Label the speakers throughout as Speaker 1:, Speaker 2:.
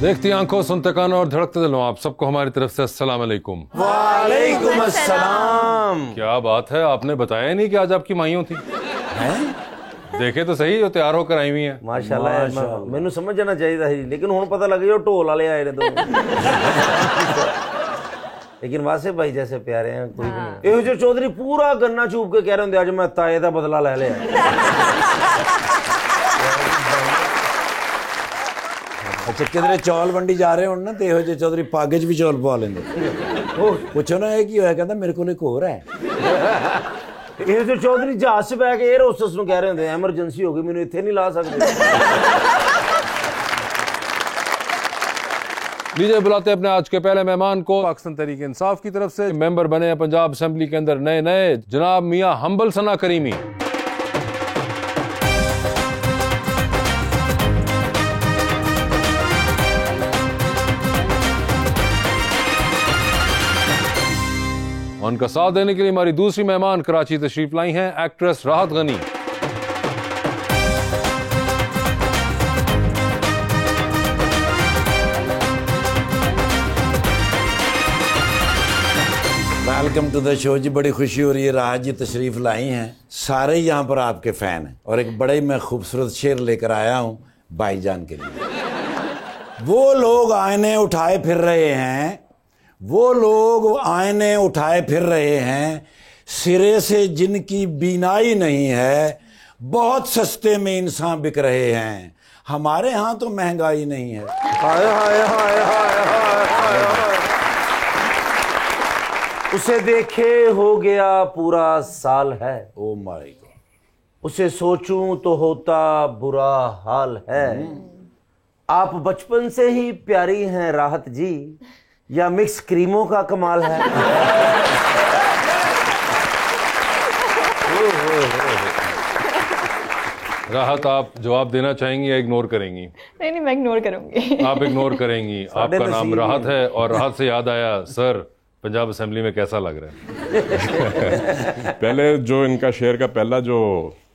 Speaker 1: देखती आंखों, सुनते कानों और धड़कते दिलों, आप सबको हमारी तरफ से अस्सलाम वालेकुम।
Speaker 2: वालेकुम अस्सलाम।
Speaker 1: क्या बात है, आपने बताया ही नहीं कि आज आपकी माइयों थी। देखे तो सही जो तैयार होकर आई हुई हैं।
Speaker 2: माशाल्लाह, मैनू समझ जाना चाहिए था जी, लेकिन हुण पता लग गया ढोल वाले आए ने दो। लेकिन वासिफ भाई जैसे प्यारे हैं कोई भी नहीं। एहो जो चौधरी पूरा गन्ना चूप के कह रहे होंगे आज मैं ताए दा बदला ले लिया।
Speaker 3: अच्छा किधरे चौल वंडी जा रहे हो ना तो ਇਹੋ ਜਿਹੇ चौधरी पागे च भी चौल पवा लेंगे। ਪੁੱਛੋ ਨਾ ਇਹ ਕੀ ਹੋਇਆ, ਕਹਿੰਦਾ ਮੇਰੇ ਕੋਲ ਇੱਕ ਹੋਰ ਹੈ।
Speaker 2: ਇਹ ਜੋ ਚੌਧਰੀ ਜਹਾਜ਼ 'ਚ ਬੈ ਕੇ 에ਅਰ ਹੋਸਟਸ ਨੂੰ ਕਹਿ ਰਹੇ ਹੁੰਦੇ ਐਮਰਜੈਂਸੀ ਹੋ ਗਈ ਮੈਨੂੰ ਇੱਥੇ ਨਹੀਂ ਲਾ ਸਕਦੇ।
Speaker 1: लीजिए बुलाते हैं अपने आज के पहले मेहमान को। पाकिस्तान तहरीक इंसाफ की तरफ से मेंबर बने हैं पंजाब असेंबली के अंदर नए नए, जनाब मियां हम्बल सना करीमी। उनका साथ देने के लिए हमारी दूसरी मेहमान कराची तशरीफ लाई हैं actress Rahat Gani.
Speaker 3: Welcome to the show ji, बड़ी खुशी हो रही है, राहत जी तशरीफ लाई हैं। सारे ही यहाँ पर आपके फ़ैन हैं और एक बड़े मैं खूबसूरत शेर लेकर आया हूँ भाईजान के लिए। वो लोग आईने उठाए फिर रहे हैं, वो लोग आईने उठाए फिर रहे हैं, सिरे से जिनकी बीनाई नहीं है, बहुत सस्ते में इंसान बिक रहे हैं, हमारे यहाँ तो महंगाई नहीं है।
Speaker 2: हाय हाय हाय हाय हाय हाय। उसे देखे हो गया पूरा साल है,
Speaker 3: ओ माय गॉड।
Speaker 2: उसे सोचूं तो होता बुरा हाल है। आप बचपन से ही प्यारी हैं राहत जी, या मिक्स क्रीमों का कमाल है।
Speaker 1: राहत आप जवाब देना चाहेंगी या इग्नोर करेंगी?
Speaker 4: नहीं, मैं इग्नोर करूंगी।
Speaker 1: आप इग्नोर करेंगी। आपका नाम राहत है और राहत से याद आया, सर पंजाब असेंबली में कैसा लग रहा है?
Speaker 5: पहले जो इनका शेर का पहला जो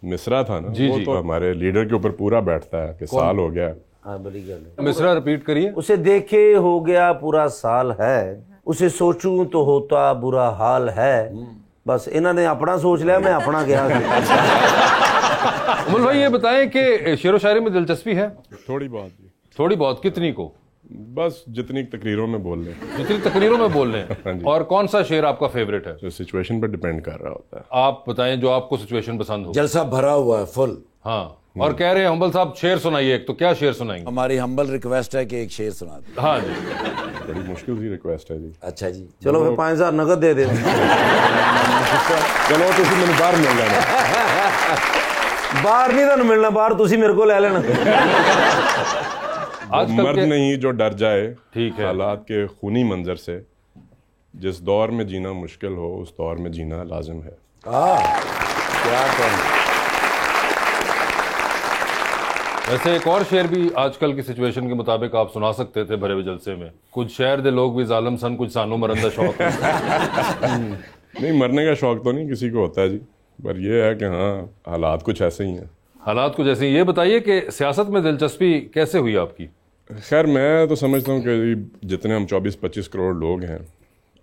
Speaker 5: मिसरा था ना,
Speaker 1: जी
Speaker 5: वो
Speaker 1: जी,
Speaker 5: तो हमारे लीडर के ऊपर पूरा बैठता है कि साल हो गया।
Speaker 2: हाँ बड़ी गल है।
Speaker 1: मिसरा रिपीट करिए।
Speaker 2: उसे देखे हो गया पूरा साल है, उसे सोचूं तो होता बुरा हाल है। बस इन्होंने अपना सोच लिया, मैं अपना गया।
Speaker 1: अमल भाई ये बताएं कि शेरो शायरी में दिलचस्पी है?
Speaker 5: थोड़ी बहुत जी,
Speaker 1: थोड़ी बहुत। कितनी को?
Speaker 5: बस जितनी तकरीरों में बोल लें।
Speaker 1: जितनी तकरीरों में बोल
Speaker 5: हाँ
Speaker 1: लें।
Speaker 5: जी।
Speaker 1: और कौन सा शेर आपका फेवरेट है?
Speaker 5: तो सिचुएशन पर डिपेंड कर रहा होता है।
Speaker 1: आप बताएं जो आपको सिचुएशन पसंद हो।
Speaker 3: जलसा भरा हुआ है फुल।
Speaker 1: हाँ, और कह रहे हैं हम्बल साहब शेर सुनाइए एक, तो क्या शेर सुनाएंगे?
Speaker 3: हमारी हम्बल रिक्वेस्ट है कि एक शेर सुना दे।
Speaker 1: हाँ जी।
Speaker 5: बड़ी मुश्किल सी रिक्वेस्ट है जी।
Speaker 3: अच्छा जी,
Speaker 2: चलो फिर 5000 नगद दे दे।
Speaker 5: चलो तुम मैंने बाहर मिल जाना।
Speaker 2: बाहर नहीं तुहानू मिलना, बाहर तुसी मेरे को ले लेना।
Speaker 5: मर्द नहीं जो डर जाए
Speaker 1: ठीक है
Speaker 5: हालात के खूनी मंजर से, जिस दौर में जीना मुश्किल हो उस दौर में जीना लाजिम है।
Speaker 3: क्या कहना।
Speaker 1: वैसे एक और शेर भी आजकल की सिचुएशन के मुताबिक आप सुना सकते थे भरे हुए जलसे में। कुछ शहर दे लोग भी जालिम सन, कुछ सानू मरंदा शौक।
Speaker 5: नहीं, मरने का शौक तो नहीं किसी को होता है जी, पर यह है कि हाँ हालात कुछ ऐसे ही हैं।
Speaker 1: हालात कुछ ऐसे ही। ये बताइए कि सियासत में दिलचस्पी कैसे हुई आपकी?
Speaker 5: खैर मैं तो समझता हूँ कि जितने हम 24-25 करोड़ लोग हैं,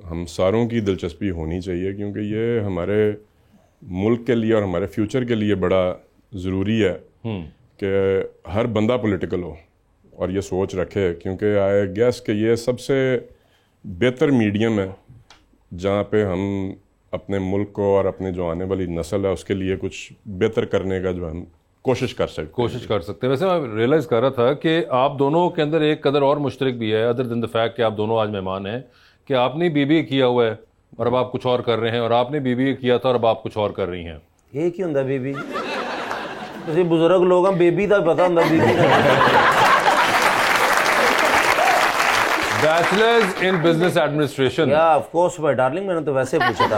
Speaker 5: हम सारों की दिलचस्पी होनी चाहिए, क्योंकि ये हमारे मुल्क के लिए और हमारे फ्यूचर के लिए बड़ा ज़रूरी है कि हर बंदा पॉलिटिकल हो और ये सोच रखे, क्योंकि आई गेस कि ये सबसे बेहतर मीडियम है जहाँ पे हम अपने मुल्क को और अपने जो आने वाली नस्ल है उसके लिए कुछ बेहतर करने का जो हम कोशिश कर सकते हैं। वैसे मैं रियलाइज़ कर रहा था कि आप दोनों के अंदर एक कदर और मुश्तरक भी है, अदर देन द फैक्ट कि आप दोनों आज मेहमान हैं, कि आपने बीबीए किया हुआ है और अब आप कुछ और कर रहे हैं, और आपने बीबीए किया था और अब आप कुछ और कर रही हैं।
Speaker 2: ये की हुंदा बेबी? तुसीं बुजुर्ग लोग हैं, बेबी दा पता हुंदा बीबी दा।
Speaker 1: Bachelors in business administration.
Speaker 2: या ऑफ कोर्स माय डार्लिंग, मैंने तो वैसे पूछा था।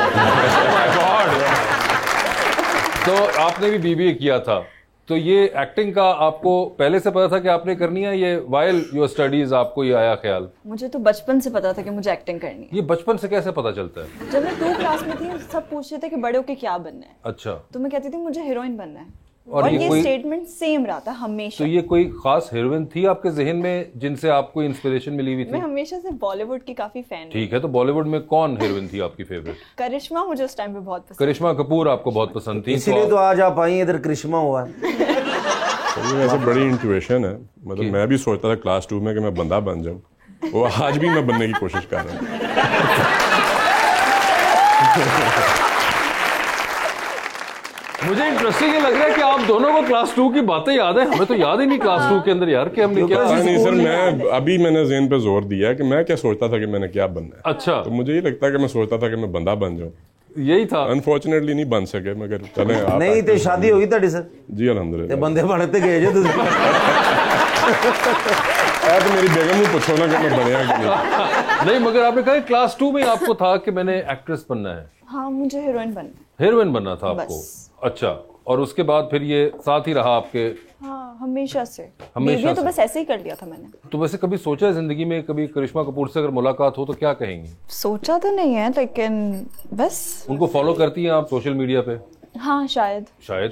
Speaker 1: तो आपने भी बीबीए किया था, तो ये एक्टिंग का आपको पहले से पता था कि आपने करनी है, ये वाइल योर स्टडीज आपको ये आया ख्याल?
Speaker 4: मुझे तो बचपन से पता था कि मुझे एक्टिंग करनी है।
Speaker 1: ये बचपन से कैसे पता चलता है?
Speaker 4: जब मैं 2 क्लास में थी सब पूछते थे कि बड़े होके क्या बनना है।
Speaker 1: अच्छा।
Speaker 4: तो मैं कहती थी मुझे हीरोइन बनना है। और ये
Speaker 1: कोई
Speaker 4: स्टेटमेंट सेम रहा था हमेशा।
Speaker 1: तो ये कोई खास हीरोइन थी आपके जहन में जिनसे आपको इंस्पिरेशन मिली हुई
Speaker 4: मैं
Speaker 1: थी?
Speaker 4: हमेशा से बॉलीवुड की काफी फैन
Speaker 1: ठीक है, तो बॉलीवुड में कौन हीरोइन थी आपकी फेवरेट?
Speaker 4: करिश्मा मुझे उस टाइम पे बहुत पसंद।
Speaker 1: करिश्मा कपूर आपको बहुत पसंद थी,
Speaker 2: इसीलिए तो आज आप आई, इधर करिश्मा हुआ है।
Speaker 5: तो ये वैसे बड़ी इंट्यूशन है, मतलब मैं भी सोचता था क्लास 2 में कि मैं बंदा बन जाऊं, वो आज भी मैं बनने की कोशिश कर रहा हूँ।
Speaker 1: मुझे इंटरेस्टिंग ये लग रहा है कि आप दोनों को क्लास 2 की बातें याद है, हमें तो याद ही नहीं क्लास 2 के अंदर यार कि हमने क्या।
Speaker 5: नहीं सर, मैंने ज़हन पे जोर दिया है कि मैं क्या सोचता था कि मैंने क्या बनना है।
Speaker 1: अच्छा,
Speaker 5: तो मुझे ये लगता है कि मैं सोचता था कि मैं बंदा बन जाऊं,
Speaker 1: यही था।
Speaker 5: अनफॉर्चुनेटली नहीं बन सके, मगर चले आप।
Speaker 2: नहीं तो शादी होगी ਤੁਹਾਡੀ सर?
Speaker 5: जी अल्हम्दुलिल्लाह।
Speaker 2: बंदे बने ते गए जो
Speaker 5: तो मेरी बेगम को पूछो ना कि मैं बनया कि नहीं।
Speaker 1: नहीं, मगर आपने कहा क्लास 2 में आपको था कि मैंने एक्ट्रेस बनना है,
Speaker 4: हाँ मुझे हीरोइन बनना।
Speaker 1: हीरोइन बनना था आपको।
Speaker 4: बस।
Speaker 1: अच्छा, और उसके बाद फिर ये साथ ही रहा आपके?
Speaker 4: हाँ हमेशा से।
Speaker 1: हमेशा
Speaker 4: बीबी तो
Speaker 1: से।
Speaker 4: बस ऐसे ही कर लिया था मैंने।
Speaker 1: तो वैसे कभी सोचा है जिंदगी में कभी करिश्मा कपूर से अगर मुलाकात हो तो क्या कहेंगी?
Speaker 4: सोचा तो नहीं है लेकिन बस।
Speaker 1: उनको फॉलो करती हैं आप सोशल मीडिया पे?
Speaker 4: हाँ शायद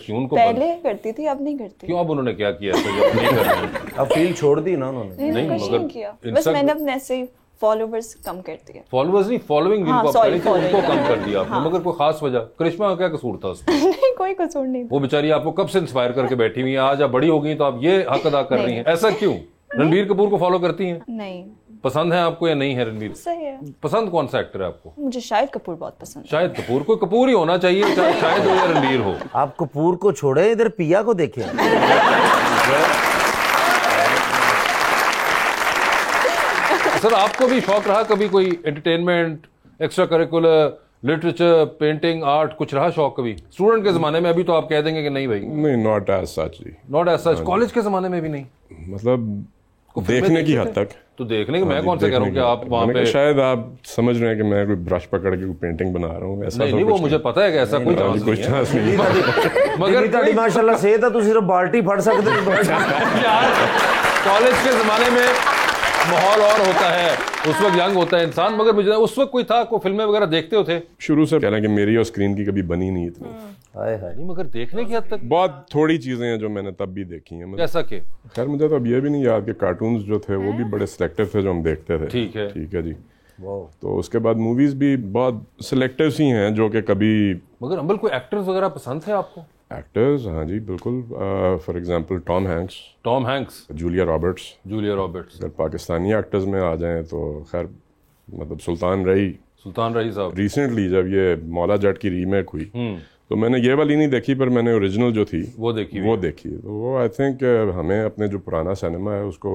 Speaker 1: क्यों उनको
Speaker 4: पहले करती थी, अब नहीं करती।
Speaker 1: क्यों, अब उन्होंने क्या किया ऐसा जो अब नहीं कर रहे हैं?
Speaker 2: अब फील्ड छोड़ दी ना उन्होंने।
Speaker 4: नहीं कुछ
Speaker 1: मगर
Speaker 4: नहीं किया, बस
Speaker 1: Insta-
Speaker 4: मैंने अपने ऐसे ही फॉलोवर्स कम कर दिए।
Speaker 1: फॉलोअर्स नहीं, फॉलोइंग
Speaker 4: हाँ,
Speaker 1: जिनको आप
Speaker 4: sorry,
Speaker 1: करी थी उनको
Speaker 4: following।
Speaker 1: कम कर दिया आपने। मगर कोई खास वजह? करिश्मा का क्या कसूर था उसमें?
Speaker 4: नहीं कोई कसूर नहीं था।
Speaker 1: वो बेचारी आपको कब से इंस्पायर करके बैठी हुई है, आज आप बड़ी हो गई तो आप ये हक अदा कर रही हैं, ऐसा क्यों? रणबीर कपूर को फॉलो करती हैं?
Speaker 4: नहीं
Speaker 1: पसंद है आपको या नहीं है रणबीर?
Speaker 4: सही है।
Speaker 1: पसंद कौन सा एक्टर है आपको?
Speaker 4: मुझे शाहिद कपूर बहुत पसंद है।
Speaker 1: शाहिद कपूर। कोई कपूर ही होना चाहिए, चाहे शाहिद हो या रणबीर हो।
Speaker 2: आप कपूर को छोड़े, इधर पिया को देखें।
Speaker 1: सर आपको भी शौक रहा कभी कोई entertainment, extra curricular, literature, painting, art, कुछ रहा शौक कभी स्टूडेंट के जमाने में? अभी तो आप कह देंगे कि नहीं भाई,
Speaker 5: नहीं, नॉट एज सच जी,
Speaker 1: नॉट एज सच। कॉलेज के जमाने में भी नहीं?
Speaker 5: मतलब देखने की हद तक।
Speaker 1: तो देखने के मैं कौन से कह रहा हूँ कि आप वहाँ पे,
Speaker 5: शायद आप समझ रहे हैं कि मैं कोई ब्रश पकड़ के कोई पेंटिंग बना रहा हूँ, ऐसा
Speaker 1: नहीं
Speaker 5: तो
Speaker 1: नहीं, वो
Speaker 5: कुछ
Speaker 1: मुझे पता है कि ऐसा कोई चांस
Speaker 5: कुछ
Speaker 1: नहीं है।
Speaker 5: चांस नहीं।
Speaker 1: मगर
Speaker 2: ਤੁਹਾਡੀ ਮਾਸ਼ਾਅੱਲਾ ਸਿਹਤ ਆ, ਤੁਸੀਂ ਸਿਰਫ ਬਾਲਟੀ ਫੜ ਸਕਦੇ ਹੋ।
Speaker 1: यार कॉलेज के जमाने में माहौल और होता है, उस वक्त यंग होता है इंसान। मगर मुझे उस वक्त कोई था, कोई फिल्में वगैरह देखते हो थे?
Speaker 5: शुरू से कह रहे हैं कि मेरी और स्क्रीन की कभी बनी नहीं इतनी।
Speaker 2: हाय हाय।
Speaker 1: नहीं, मगर देखने की हद तक
Speaker 5: बहुत थोड़ी चीजें हैं जो मैंने तब भी देखी हैं, मतलब
Speaker 1: जैसा कि
Speaker 5: खैर मुझे तो अब ये भी नहीं याद कि कार्टून्स जो थे वो भी बड़े सिलेक्टिव थे जो हम देखते थे।
Speaker 1: ठीक है।
Speaker 5: ठीक है जी। तो उसके बाद मूवीज भी बहुत सिलेक्टिव सी हैं जो कि कभी।
Speaker 1: मगर अंबल कोई एक्टर्स वगैरह पसंद थे आपको?
Speaker 5: एक्टर्स, हाँ जी बिल्कुल। For example Tom Hanks,
Speaker 1: Tom Hanks,
Speaker 5: Julia Roberts.
Speaker 1: Julia Roberts.
Speaker 5: अगर पाकिस्तानी एक्टर्स में आ जाएं तो खैर मतलब सुल्तान रही
Speaker 1: साहब।
Speaker 5: रिसेंटली जब ये मौला जट की रीमेक हुई तो मैंने ये वाली नहीं देखी, पर मैंने ओरिजिनल जो थी
Speaker 1: वो देखी।
Speaker 5: तो वो आई थिंक हमें अपने जो पुराना सिनेमा है उसको,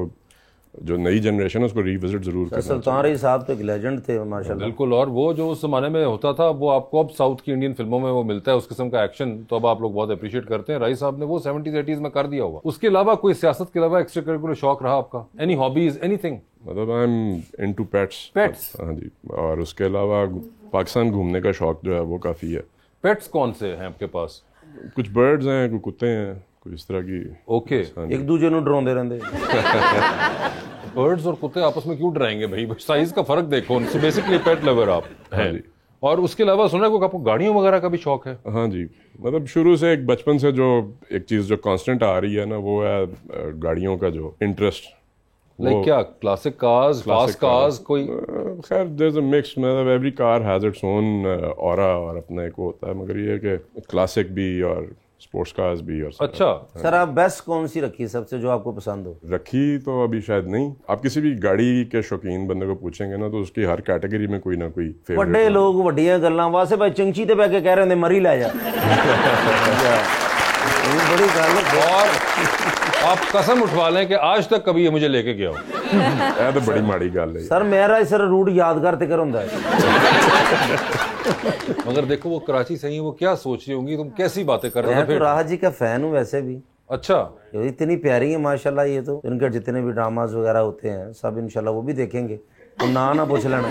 Speaker 5: जो नई जनरेशन है उसको रिविजिट जरूर करना चाहिए।
Speaker 2: सुल्तान रही साहब तो एक लेजेंड थे माशाल्लाह।
Speaker 1: बिल्कुल। और वो जो उस जमाने में होता था वो आपको अब साउथ की इंडियन फिल्मों में वो मिलता है, उस किस्म का एक्शन, तो अब आप लोग बहुत अप्रिशिएट करते हैं। राई साहब ने वो 70s 80s में कर दिया होगा। उसके अलावा कोई सियासत के अलावा एक्स्ट्रा करिकुलर शौक रहा आपका? Any hobbies, anything?
Speaker 5: मतलब I am into pets.
Speaker 1: Pets?
Speaker 5: हाँ जी। और उसके अलावा पाकिस्तान घूमने का शौक जो है वो काफ़ी है।
Speaker 1: पेट्स कौन से हैं आपके पास?
Speaker 5: कुछ बर्ड्स हैं, कुछ कुत्ते हैं, कुछ इस तरह की।
Speaker 1: ओके।
Speaker 2: एक दूजे ਨੂੰ ਡਰਾਉਂਦੇ ਰਹਿੰਦੇ।
Speaker 1: बर्ड्स और कुत्ते आपस में क्यों डराएंगे भाई? साइज का फर्क देखो उनसे। बेसिकली पेट लवर आप हैं।
Speaker 5: जी।
Speaker 1: और उसके अलावा सुना है कोई आपको गाड़ियों वगैरह का भी शौक है?
Speaker 5: हाँ जी, मतलब शुरू से एक बचपन से जो एक चीज़ जो कांस्टेंट आ रही है ना वो है गाड़ियों का जो इंटरेस्ट।
Speaker 1: लाइक क्या? Classic cars, fast cars? कोई
Speaker 5: खैर देयर इज अ मिक्स, मतलब every car has its own aura और अपना एक होता है, मगर ये है कि क्लासिक भी और स्पोर्ट्स कार्स भी और सब।
Speaker 1: अच्छा।
Speaker 2: सर आप बेस्ट कौन सी रखी सबसे जो आपको पसंद हो?
Speaker 5: रखी तो अभी शायद नहीं। आप किसी भी गाड़ी के शौकीन बंदे को पूछेंगे ना तो उसकी हर कैटेगरी में कोई ना कोई फेवरेट।
Speaker 2: ਵੱਡੇ ਲੋਕ ਵੱਡੀਆਂ ਗੱਲਾਂ ਵਾਸਤੇ ਭਾਈ ਚੰਚੀ ਤੇ ਬਹਿ ਕੇ ਕਹਿ ਰਹੇ ਨੇ ਮਰੀ ਲੈ ਜਾ। ये बड़ी गल है।
Speaker 1: और आप कसम उठवा लें कि आज तक कभी ये मुझे लेके गया हो?
Speaker 5: ਇਹ ਤਾਂ ਬੜੀ ਮਾੜੀ ਗੱਲ ਹੈ।
Speaker 2: सर मेरा सर रूट यादगार ते कर ਹੁੰਦਾ है।
Speaker 1: मगर देखो वो कराची से ही, वो क्या सोच रही होंगी, तुम कैसी बातें कर रहे
Speaker 2: मैं
Speaker 1: हो
Speaker 2: तो
Speaker 1: फिर?
Speaker 2: राहत जी का फैन हूँ वैसे भी।
Speaker 1: अच्छा।
Speaker 2: ये इतनी प्यारी है माशाल्लाह। ये तो इनके जितने भी ड्रामास वगैरह होते हैं सब इंशाल्लाह वो भी देखेंगे। तो ना पूछ लेना।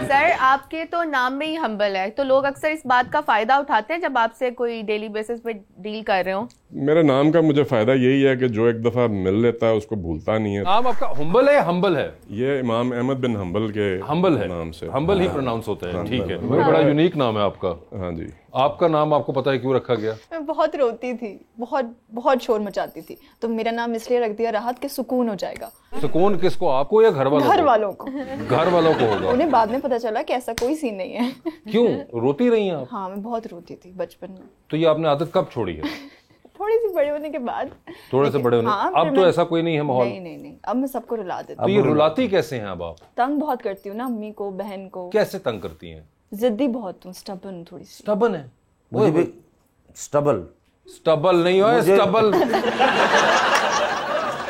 Speaker 6: सर आपके तो नाम में ही हम्बल है, तो लोग अक्सर इस बात का फायदा उठाते हैं जब आपसे कोई डेली बेसिस पे डील कर रहे हो।
Speaker 5: मेरे नाम का मुझे फायदा यही है कि जो एक दफा मिल लेता है उसको भूलता नहीं है।
Speaker 1: नाम आपका हम्बल है? हम्बल है?
Speaker 5: ये इमाम अहमद बिन हम्बल के
Speaker 1: हम्बल है
Speaker 5: नाम से
Speaker 1: हम्बल ही प्रोनाउंस होता है। ठीक है, बड़ा यूनिक नाम है आपका।
Speaker 5: हाँ जी।
Speaker 1: आपका नाम आपको पता है क्यों रखा गया?
Speaker 4: मैं बहुत रोती थी, बहुत बहुत शोर मचाती थी, तो मेरा नाम इसलिए रख दिया राहत के सुकून हो जाएगा।
Speaker 1: सुकून किसको, आपको या घर वालों को?
Speaker 4: घर वालों को।
Speaker 1: घर वालों को होगा।
Speaker 4: उन्हें बाद में पता चला कि ऐसा कोई सीन नहीं है।
Speaker 1: क्यों रोती रही हैं आप?
Speaker 4: हाँ, मैं बहुत रोती थी बचपन में।
Speaker 1: तो ये आपने आदत कब छोड़ी है?
Speaker 4: थोड़ी सी बड़े होने के बाद।
Speaker 1: थोड़े से बड़े होने
Speaker 4: हाँ,
Speaker 1: अब
Speaker 4: फिर
Speaker 1: तो
Speaker 4: मैं-
Speaker 1: ऐसा कोई नहीं है माहौल?
Speaker 4: नहीं, अब मैं सबको रुला देती
Speaker 1: तो
Speaker 4: हूँ।
Speaker 1: ये रुलाती कैसे हैं अब आप?
Speaker 4: तंग बहुत करती हूँ ना अम्मी को, बहन को।
Speaker 1: कैसे तंग करती हैं?
Speaker 4: जिद्दी बहुत हूँ, स्टबर्न थोड़ी सी।
Speaker 1: स्टबन है?
Speaker 2: मुझे भी स्टबल,
Speaker 1: स्टबल नहीं हो, स्टबल।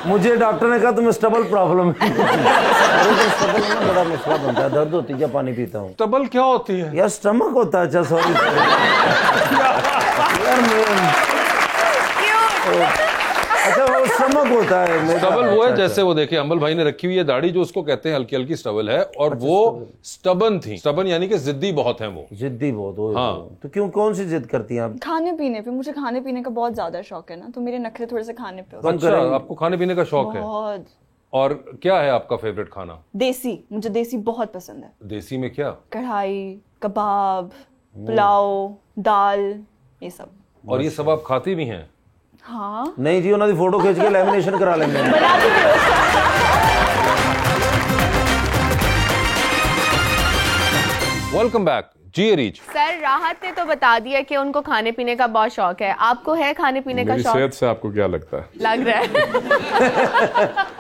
Speaker 2: मुझे डॉक्टर ने कहा तुम्हें स्टबल प्रॉब्लम है। अरे तो स्टबल में ना बड़ा मसला बनता है, दर्द होती है जब पानी पीता हूँ।
Speaker 1: स्टबल क्या होती है?
Speaker 2: यार स्टमक होता है। अच्छा सॉरी यार अच्छा वो स्टमक होता है।
Speaker 1: स्टबल वो है जैसे वो देखिए अम्बल भाई ने रखी हुई है दाढ़ी, जो उसको कहते हैं हल्की हल्की स्टबल है, और वो स्टबन थी। स्टबन यानी कि जिद्दी बहुत है वो।
Speaker 2: जिद्दी बहुत हो।
Speaker 1: हाँ।
Speaker 2: तो क्यों, कौन सी जिद करती हैं आप?
Speaker 4: खाने पीने पे, मुझे खाने पीने का बहुत ज्यादा शौक है ना, तो मेरे नखरे थोड़े से खाने पे होते हैं।
Speaker 1: अच्छा, आपको खाने पीने का शौक है?
Speaker 4: बहुत।
Speaker 1: और क्या है आपका फेवरेट खाना?
Speaker 4: देसी, मुझे देसी बहुत पसंद है।
Speaker 1: देसी में क्या?
Speaker 4: कढ़ाई, कबाब, पुलाव, दाल, ये सब।
Speaker 1: और ये सब आप खाती भी हैं?
Speaker 4: हाँ,
Speaker 2: नहीं जी, उन्होंने फोटो खींच के लैमिनेशन करा लेंगे।
Speaker 4: बनाती भी हूँ।
Speaker 1: वेलकम बैक जी रीच।
Speaker 6: सर राहत ने तो बता दिया कि उनको खाने पीने का बहुत शौक है, आपको है खाने पीने का
Speaker 5: मेरी
Speaker 6: शौक?
Speaker 5: सेहत से आपको क्या लगता है?
Speaker 6: लग रहा है।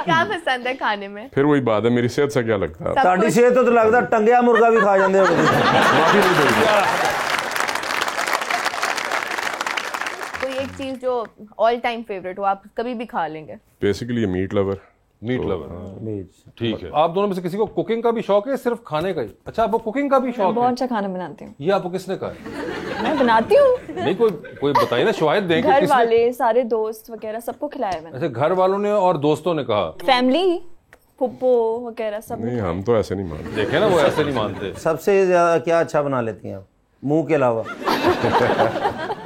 Speaker 6: क्या पसंद है खाने में?
Speaker 5: फिर वही बात है, मेरी सेहत से क्या लगता है?
Speaker 6: सब
Speaker 2: साड़ी
Speaker 6: कुछ?
Speaker 2: से तो लगता टंगिया मुर्गा भी खा जाते हो।
Speaker 5: माफी नहीं दूंगा।
Speaker 6: कोई एक चीज जो ऑल टाइम फेवरेट हो, आप कभी भी खा लेंगे?
Speaker 5: Basically meat lover.
Speaker 1: Meat lover, ठीक है। आप दोनों में से किसी को कुकिंग का भी शौक है, सिर्फ खाने का ही? अच्छा, आपको कुकिंग का भी शौक है?
Speaker 4: बहुत अच्छा खाना बनाती हूँ।
Speaker 1: ये आपको किसने कहा है?
Speaker 4: मैं बनाती हूँ।
Speaker 1: नहीं, कोई बताइए ना, शायद दें कि
Speaker 4: घर
Speaker 1: किसने?
Speaker 4: वाले, सारे दोस्त वगैरह सबको खिलाया मैंने।
Speaker 1: अच्छा, घर वालों ने और दोस्तों ने कहा?
Speaker 4: फैमिली, फुप्पो वगैरह सब।
Speaker 5: नहीं, हम तो ऐसे नहीं मानते।
Speaker 1: देखे ना, वो ऐसे नहीं मानते।
Speaker 2: सबसे ज्यादा क्या अच्छा बना लेती हैं आप मुंह के अलावा?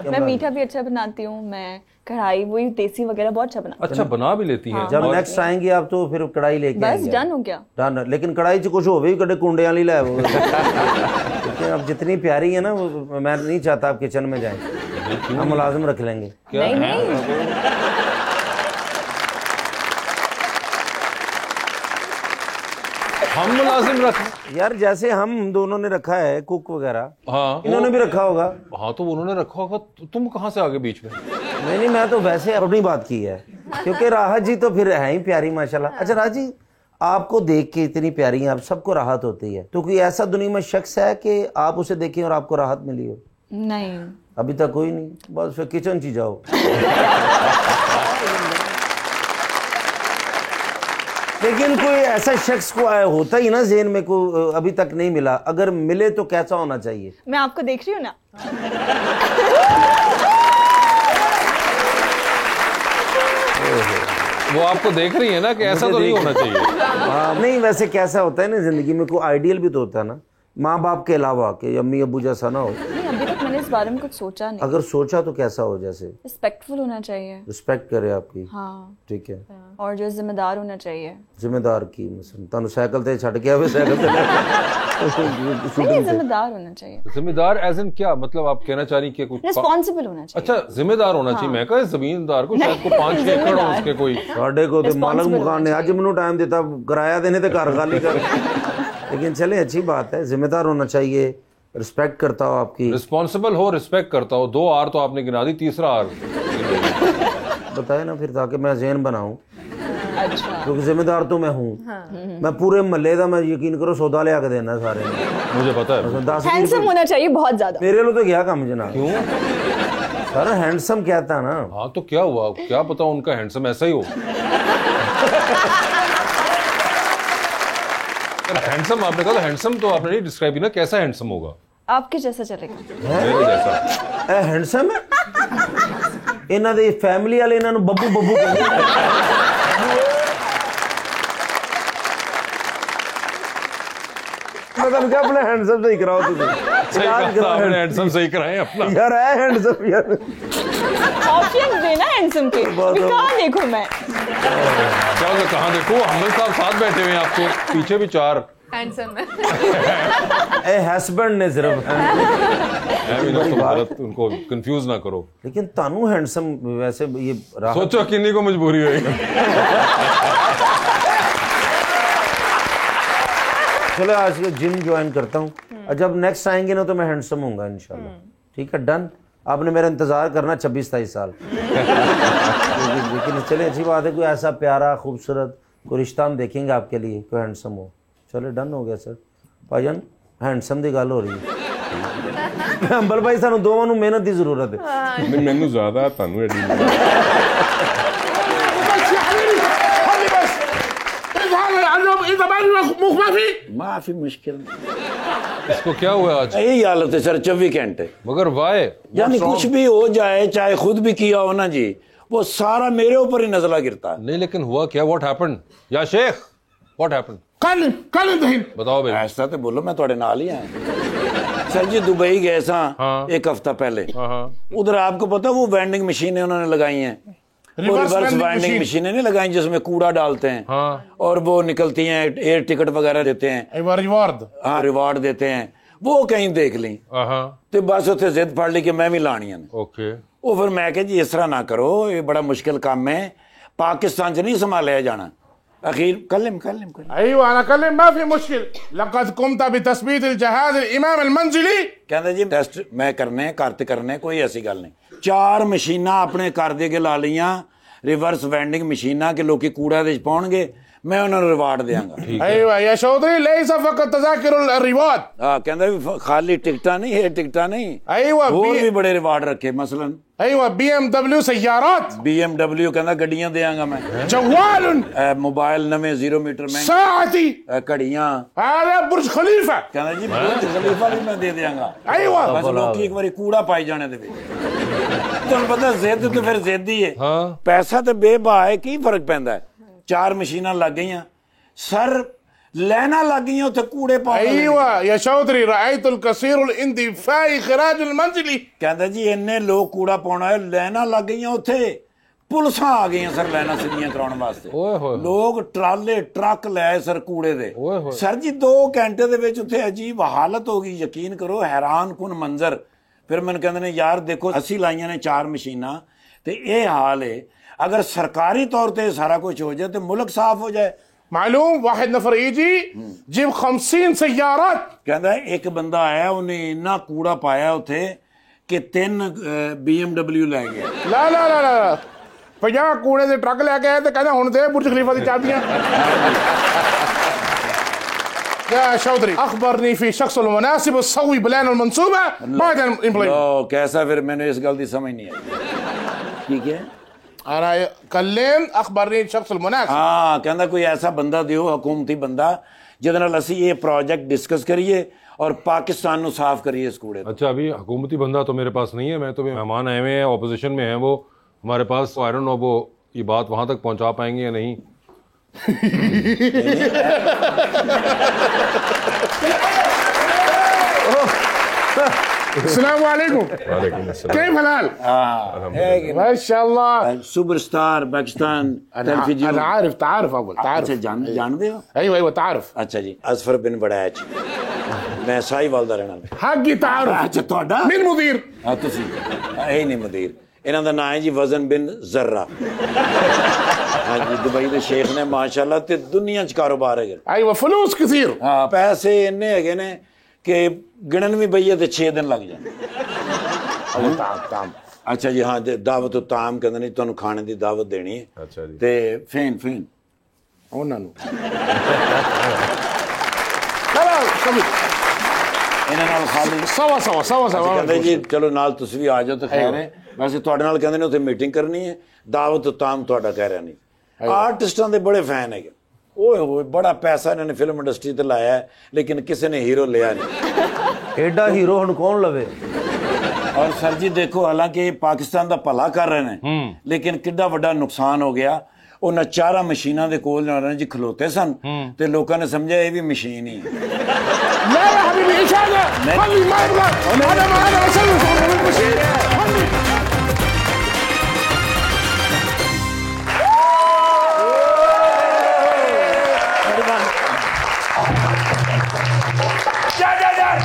Speaker 4: मैं मीठा भी अच्छा बनाती हूँ, मैं कढ़ाई वही देसी वगैरह बहुत अच्छा बनाती
Speaker 1: अच्छा, बना भी लेती हैं?
Speaker 2: जब नेक्स्ट आएंगी आप तो फिर कढ़ाई लेके
Speaker 4: हूँ। बस
Speaker 2: आएंगे।
Speaker 4: डन हो गया।
Speaker 2: डन। लेकिन कढ़ाई च कुछ हो भी कड़े कुंडे वाली लाए वो। लेकिन अब जितनी प्यारी है ना, वो मैं नहीं चाहता आप किचन में जाएं। हम मुलाजिम रख लेंगे।
Speaker 4: नहीं नहीं,
Speaker 1: हम मुलाजिम रख?
Speaker 2: यार जैसे हम दोनों ने रखा है कुक वगैरह,
Speaker 1: हाँ,
Speaker 2: इन्होंने भी रखा होगा।
Speaker 1: हाँ तो उन्होंने रखा होगा, तुम कहाँ से आगे बीच में?
Speaker 2: नहीं, मैं तो वैसे अपनी बात की है, क्योंकि राहत जी तो फिर है ही प्यारी माशाल्लाह। अच्छा राहत जी, आपको देख के इतनी प्यारी हैं आप, सबको राहत होती है, तो कोई ऐसा दुनिया में शख्स है कि आप उसे देखें और आपको राहत मिली हो?
Speaker 4: नहीं।
Speaker 2: अभी तक कोई नहीं। बस फिर किचन ची जाओ। लेकिन कोई ऐसा शख्स को होता ही ना ज़हन में, को अभी तक नहीं मिला। अगर मिले तो कैसा होना चाहिए?
Speaker 4: मैं आपको देख रही हूँ ना।
Speaker 1: वो आपको देख रही है ना कि ऐसा तो नहीं होना चाहिए।
Speaker 2: हाँ, नहीं वैसे कैसा होता है ना जिंदगी में, कोई आइडियल भी तो होता है ना, माँ बाप के अलावा, कि अम्मी अबू जैसा ना हो।
Speaker 4: नहीं, अभी तक मैंने इस बारे में कुछ सोचा नहीं।
Speaker 2: अगर सोचा तो कैसा हो? जैसे
Speaker 4: रिस्पेक्टफुल होना चाहिए।
Speaker 2: रिस्पेक्ट करे आपकी।
Speaker 4: हाँ,
Speaker 2: ठीक है।
Speaker 4: और जो जिम्मेदार होना चाहिए।
Speaker 2: जिम्मेदार की मसलन तानू साइकिल ते छड़ के आवे, साइकिल ते
Speaker 4: नहीं, जिम्मेदार होना चाहिए।
Speaker 1: जिम्मेदार एज इन क्या मतलब आप कहना चाह रही कि कुछ?
Speaker 4: रिस्पॉन्सिबल होना चाहिए।
Speaker 1: अच्छा, जिम्मेदार होना चाहिए। मैं कहा जमींदार को शायद को 5-6 एकड़ हो उसके कोई।
Speaker 2: साढ़े को तो मालक मकान ने अज मैनू टाइम दिता किराया देने ते घर खाली कर। लेकिन चले अच्छी बात है, जिम्मेदार होना चाहिए, रिस्पेक्ट करता हो आपकी।
Speaker 1: रिस्पॉन्सिबल हो, रिस्पेक्ट करता हो। 2 आर तो आपने गिना दी, तीसरा आर
Speaker 2: बताए ना फिर, ताकि मैं ज़हन बनाऊं।
Speaker 4: अच्छा,
Speaker 2: क्योंकि जिम्मेदार तो मैं हूँ। मैं पूरे महल्ले का, मैं यकीन करो सौदा लिया के देना सारे ने।
Speaker 1: मुझे पता है।
Speaker 2: 10
Speaker 4: हैंडसम होना चाहिए बहुत ज्यादा।
Speaker 2: मेरे लिए तो क्या काम जनाब?
Speaker 1: क्यों?
Speaker 2: सर हैंडसम क्या था ना।
Speaker 1: हाँ तो क्या हुआ, क्या पता उनका हैंडसम ऐसा ही हो। हैंडसम आपने कहा, हैंडसम तो आपने नहीं डिस्क्राइब किया ना, कैसा हैंडसम होगा?
Speaker 4: आपके जैसा चलेगा।
Speaker 1: मेरे जैसा।
Speaker 2: हैंडसम है इन्हों की फैमिली वाले, इन्हों बब्बू बब्बू कहते हैं। मतलब क्या अपना हैंडसम सही कराओ तुम।
Speaker 1: सही कहा आपने, हैंडसम सही कराए अपना।
Speaker 2: यार है हैंडसम यार।
Speaker 4: ऑप्शन देना हैंडसम के। कहाँ देखूं मैं?
Speaker 1: क्या कहाँ देखो, हमल साहब साथ बैठे हुए हैं, आपको पीछे भी 4
Speaker 6: हैंडसम है।
Speaker 2: ए हस्बैंड ने सिर्फ
Speaker 1: उनको कंफ्यूज ना करो।
Speaker 2: लेकिन तानू हैंडसम वैसे ये
Speaker 1: सोचो किन्नी को मजबूरी होगी।
Speaker 2: चलो आज से जिम ज्वाइन करता हूँ, और जब नेक्स्ट आएंगे ना तो मैं हैंडसम होऊंगा इंशाल्लाह। ठीक है, डन। आपने मेरा इंतजार करना 26-27 साल। लेकिन चले, अच्छी बात है, कोई ऐसा प्यारा खूबसूरत कोई रिश्ता हम देखेंगे आपके लिए, कोई हैंडसम हो। चलो डन हो गया सर। भाईजान हैंडसम की गल हो रही है। अंबल भाई सानू दोवां नू मेहनत की जरूरत है।
Speaker 5: नहीं मैनू ज्यादा तानू एडी
Speaker 3: माफी मुश्किल
Speaker 1: इसको क्या हुआ आज?
Speaker 3: यही हालत है सर 24 घंटे।
Speaker 1: मगर वाई?
Speaker 3: यानी कुछ भी हो जाए, चाहे खुद भी किया हो ना जी, वो सारा मेरे ऊपर ही नजला गिरता है।
Speaker 1: नहीं लेकिन हुआ क्या? व्हाट हैपेंड या शेख? What happened?
Speaker 5: कल
Speaker 1: बताओ भाई।
Speaker 3: ऐसा तो बोलो, मैं थोड़े नाल ही आया। सर जी दुबई गए सा एक हफ्ता पहले। उधर आपको पता वो वेंडिंग मशीनें उन्होंने लगाई हैं, रिवर्स वेंडिंग मशीनें नहीं लगाई जिसमें कूड़ा डालते हैं और वो निकलती हैं, एयर टिकट वगैरह देते हैं, रिवार्ड। हाँ रिवार्ड देते हैं। वो कहीं देख ली तो बस उसे जिद फड़ ली कि मैं भी लानी है।
Speaker 1: ओके।
Speaker 3: वो फिर मैं कहा जी इस तरह ना करो, ये बड़ा मुश्किल काम है, पाकिस्तान से नहीं संभाला जाना। अखीर कलम
Speaker 7: माफी मुश्किल लक़द कुमता बितस्बीत अल-जहाज अल-इमाम अल-मंजिली।
Speaker 3: कहंदा जी टेस्ट मैं करने करते करने कोई ऐसी गल नहीं। 4 मशीनां अपने घर दे के ला लियां, रिवर्स वेंडिंग मशीनां के लोकी कूड़ा दे पाउणगे, मैं उन्होंने रिवार्ड देंगा।
Speaker 7: अय्वा या चौधरी लैसा फकत तज़ाकिरुल रिवार्ड।
Speaker 3: हां कहंदा भी खाली टिकटा नहीं है, टिकटा नहीं।
Speaker 7: अय्वा
Speaker 3: और भी बड़े रिवार्ड रखे, मसलन
Speaker 7: अय्वा BMW सय्यारात,
Speaker 3: BMW कहंदा गड्डियां देंगा मैं,
Speaker 7: जवालन
Speaker 3: मोबाइल नवे 0 मीटर में,
Speaker 7: साअती
Speaker 3: घड़ियां,
Speaker 7: अरे बुर्ज खलीफा
Speaker 3: कहंदा जी बुर्ज खलीफा भी मैं दे देंगा।
Speaker 7: अय्वा
Speaker 3: बस लोग एक बारी कूड़ा पाई जाने दे। तुहानू पता जिद तो फिर जिद ही है। पैसा तो बेबा है, की फर्क पैंदा है। 4 मशीनां लग गईयां सर, लैना लग गईयां उत्थे कूड़े पा।
Speaker 7: अय्वा या चौधरी रायतुल कसीरुल इंदिफाई खिराजुल मंजिली। कहंदा
Speaker 3: जी इन्ने लोग कूड़ा पाउणा है, लैना लग गईयां उत्थे, पुलिसां आ गईयां सर लैना सीधियां कराउण वास्ते। लोग ट्राले ट्रक ले सर कूड़े दे। सर जी 2 घंटे दे विच उत्थे अजीब हालत हो गई, यकीन करो हैरान कुन मंजर। फिर मैंने कहंदे ने यार देखो असीं लाइयां ने 4 मशीनां ते ये हाल है, अगर सरकारी तौर पर सारा कुछ हो जाए तो मुल्क साफ हो जाए।
Speaker 7: मालूम वाहिद नफर जी जिब 50 सय्यारात।
Speaker 3: कहता है एक बंदा आया, उन्हें इन्ना कूड़ा पाया उथे कि 3 BMW लै गया।
Speaker 7: ला ला ला ला 50 कूड़े दे ट्रक लैके आए तो कहना हुण दे बुर्ज खलीफा दी चाबियां। या चौधरी अखबरनी फी शख्स मुनासिब सवी बलान मंसूबा बाद एम्प्लॉय।
Speaker 3: कैसा? फिर मैंने इस गल दी समझ नहीं आई। ठीक है
Speaker 7: कल्लेम अखबरनी शख्स मुनासिब।
Speaker 3: हाँ कहंदा कोई ऐसा बंदा दियो, हुकूमती बंदा, जिहदे नाल असीं ये प्रोजेक्ट डिस्कस करिए और पाकिस्तान नू साफ करिए इस कूड़े।
Speaker 1: अच्छा अभी हुकूमती बंदा तो मेरे पास नहीं है, मैं तो मेहमान आए हुए हैं, ऑपोजिशन में हैं वो हमारे पास, आई डोंट नो वो ये बात वहां तक पहुंचा पाएंगे या नहीं।
Speaker 7: अस्सलाम वालेकुम। कैफ हलाल? माशाअल्लाह।
Speaker 3: Superstar Pakistan television.
Speaker 7: अना आरिफ तारिफ अव्वल तारिफ।
Speaker 3: अच्छा जानदे हो?
Speaker 7: अय्वा तारिफ।
Speaker 3: अच्छा जी असफर बिन बड़ैच, मैं साहिवाल दा रहना।
Speaker 7: हक़ी तारिफ।
Speaker 3: अच्छा ਤੁਹਾਡਾ
Speaker 7: मिन मुदीर।
Speaker 3: हां ਤੁਸੀਂ ਇਹ ਨਹੀਂ ਮੁਦੀਰ, ਇਹਨਾਂ ਦਾ ਨਾਮ ਹੈ ਜੀ ਵਜ਼ਨ ਬਿਨ ਜ਼र्रा। हाँ जी दुबई के शेख ने माशाल्लाह ते दुनिया च कारोबार है।
Speaker 7: अय्वा फलूस कसीर।
Speaker 3: हाँ पैसे इन्ने है ने कि गिणन भी बईए तो 6 दिन लग जाए। अच्छा जी हाँ दावत ताम कहते नहीं तुहानू खाने की दावत देनी है।
Speaker 1: अच्छा जी
Speaker 3: ते फेन फेन
Speaker 7: ਉਹਨਾਂ ਨੂੰ
Speaker 3: ਇਹਨਾਂ ਨਾਲ ਖਾਲੀ
Speaker 7: ਸਵਾ ਸਵਾ ਸਵਾ ਸਵਾ
Speaker 3: ਕਹਿੰਦੇ ਜੀ ਚਲੋ ਨਾਲ ਤੁਸੀਂ ਵੀ ਆ ਜਾਓ ਤਾਂ ਖੈਰ ਹੈ। ਵੈਸੇ ਤੁਹਾਡੇ ਨਾਲ ਕਹਿੰਦੇ ਨੇ ਉੱਥੇ ਮੀਟਿੰਗ ਕਰਨੀ ਹੈ, ਦਾਵਤ ਤਾਮ ਤੁਹਾਡਾ ਕਹਿ ਰਿਹਾ ਨਹੀਂ। ਆਰਟਿਸਟਾਂ ਦੇ ਬੜੇ ਫੈਨ ਹੈਗੇ, ਓਏ ਹੋਏ ਬੜਾ ਪੈਸਾ ਇਹਨਾਂ ਨੇ ਫਿਲਮ ਇੰਡਸਟਰੀ ਤੇ ਲਾਇਆ ਹੈ, लेकिन किसी ने हीरो लिया नहीं।
Speaker 2: एडा हीरो हुण कौन लवे?
Speaker 3: और सर जी देखो हालांकि पाकिस्तान का भला कर रहे हैं, लेकिन किड्डा वड्डा नुकसान हो गया। उन्हें 4 मशीनां दे कोल जी खलोते सन ते लोकां ने समझा ये भी मशीन ही है।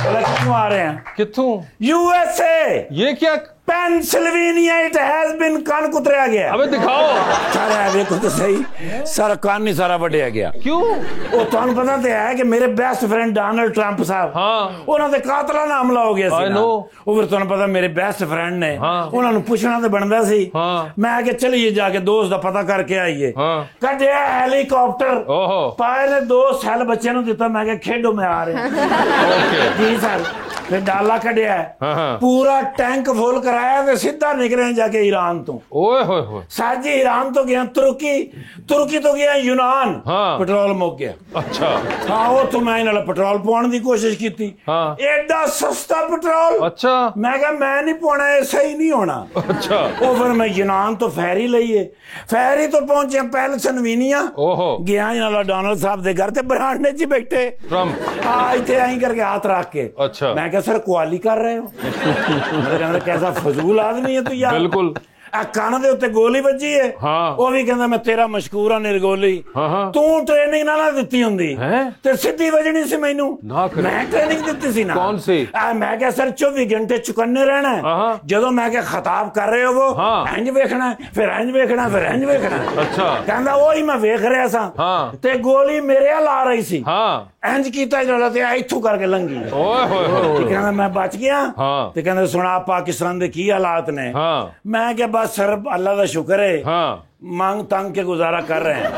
Speaker 3: क्यों आ रहे हैं?
Speaker 1: कित्थों?
Speaker 3: यूएसए,
Speaker 1: ये क्या?
Speaker 3: पेंसिल्वेनिया, इट हैज बीन कान कुतरिया गया।
Speaker 1: अबे दिखाओ।
Speaker 3: सारा देखो तो सही, सारा कान नहीं सारा बढ़िया गया।
Speaker 1: क्यों?
Speaker 3: वो तुहानू पता तो है कि मेरे बेस्ट फ्रेंड डोनाल्ड ट्रंप साहब,
Speaker 1: हाँ,
Speaker 3: उन्होंने कातलाना हमला हो गया
Speaker 1: I
Speaker 3: सी ना।
Speaker 1: know।
Speaker 3: वो फिर तुहानू पता मेरे बेस्ट फ्रेंड ने,
Speaker 1: हाँ,
Speaker 3: उन्होंने पूछना तो बनता सी।
Speaker 1: हाँ,
Speaker 3: मैं आके चलिए जाके दोस्त का पता करके आइए।
Speaker 1: हाँ,
Speaker 3: कटिया हेलीकॉप्टर,
Speaker 1: ओहो,
Speaker 3: पाए ने 2 सैल बच्चे नु दिता, मैं क्या खेडो में आ रहे हैं।
Speaker 1: ओके,
Speaker 3: जी सर, फिर डाला कटिया है,
Speaker 1: हाँ, हाँ,
Speaker 3: पूरा टैंक फुल कराया तो सीधा निकले जाके ईरान तो।
Speaker 1: ओए होए होए,
Speaker 3: साजी ईरान तो गया, तुर्की, तुर्की तो गया यूनान,
Speaker 1: हाँ,
Speaker 3: पेट्रोल मुक गया।
Speaker 1: अच्छा,
Speaker 3: हाँ वो तो मैं इन्हें पेट्रोल पाने की कोशिश की थी,
Speaker 1: हाँ,
Speaker 3: एडा सस्ता पेट्रोल।
Speaker 1: अच्छा,
Speaker 3: मैं कहा मैं नहीं पाना, ऐसा ही नहीं होना।
Speaker 1: अच्छा,
Speaker 3: वो फिर मैं यूनान तो फेरी लईए, फेरी तो पहुंचे पहले सनवीनिया,
Speaker 1: ओहो,
Speaker 3: गया इन्हें डोनाल्ड साहब दे घर ते बरांडे च बैठे,
Speaker 1: ट्रम्प,
Speaker 3: हाँ इतने आई करके हाथ रख के।
Speaker 1: अच्छा,
Speaker 3: मैं क्या सर क्वाली कर रहे हो? मेरे कहना कैसा फजूल आदमी है तू यार।
Speaker 1: बिल्कुल,
Speaker 3: कान दे उत्ते गोली बजी है,
Speaker 1: हाँ,
Speaker 3: वो भी कहता मैं तेरा मशकूर हाँ निर्गोली,
Speaker 1: हाँ, हाँ,
Speaker 3: तू ट्रेनिंग ना दिती हुंदी
Speaker 1: हैं?
Speaker 3: ते सीधी वजनी सी मैनू,
Speaker 1: ना करे।
Speaker 3: मैं ट्रेनिंग दिती सी ना।
Speaker 1: कौन सी?
Speaker 3: मैं क्या सर 24 घंटे चुकन्ने रहना है,
Speaker 1: हाँ,
Speaker 3: जदों मैं क्या खताब कर रहे हो वो,
Speaker 1: हाँ,
Speaker 3: इंज वेखना है, फिर इंज वेखना, फिर इंज वेखना।
Speaker 1: अच्छा,
Speaker 3: कहंदा वही मैं वेख रहा सा,
Speaker 1: हाँ,
Speaker 3: ते गोली मेरे हल आ रही सी,
Speaker 1: हाँ,
Speaker 3: इंज कीता जड़ा ते इथों करके लंघी।
Speaker 1: ओए होए होए,
Speaker 3: ते कहंदा मैं बच गया।
Speaker 1: हाँ,
Speaker 3: ते कहंदा सुना पाकिस्तान दे की हालात ने।
Speaker 1: हाँ,
Speaker 3: मैं क्या बस सर अल्लाह का शुक्र है,
Speaker 1: हाँ,
Speaker 3: मांग तंग के गुजारा कर रहे हैं।